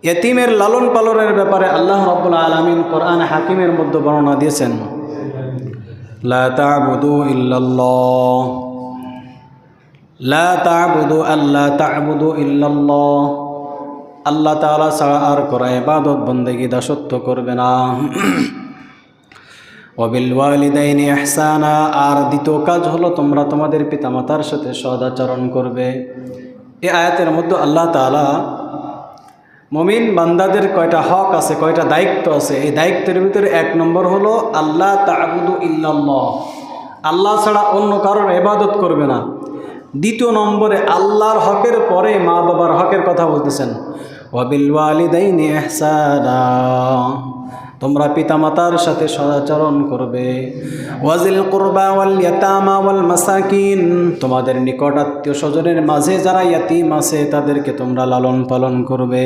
ইয়তিমের লালন পালনের ব্যাপারে আল্লাহ রাব্বুল আলামিন কোরআন হাকিমের মধ্যে বর্ণনা দিয়েছেন, লা তা'বুদু ইল্লাল্লাহ, লা তা'বুদু আল্লা তা'বুদু ইল্লাল্লাহ, আল্লাহ তাআলা ছাড়া আর কোনো ইবাদত বন্দেগী দাসত্ব করবে না। ওয়াবিল ওয়ালিদাইনি ইহসানা, আর দ্বিতীয় কাজ হলো তোমরা তোমাদের পিতামাতার সাথে সদাচরণ করবে। এই আয়াতের মধ্যে আল্লাহ তাআলা মুমিন বান্দাদের কয়টা হক আছে, কয়টা দায়িত্ব আছে, এই দায়িত্বের ভিতরে এক নম্বর হলো আল্লাহ তা'বুদু ইল্লাল্লাহ, আল্লাহ ছাড়া অন্য কারোর ইবাদত করবে না। দ্বিতীয় নম্বরে আল্লাহর হকের পরে মা বাবার হকের কথা বলতেছেন, ওয়াবিল ওয়ালিদাইনি ইহসানা, তোমরা পিতামাতার সাথে সদাচরণ করবে। ওয়াজিল কুরবা ওয়াল ইয়াতামা ওয়াল মাসাকিন, তোমাদের নিকট আত্মীয় স্বজনের মাঝে যারা ইয়াতিম আছে তাদেরকে তোমরা লালন পালন করবে।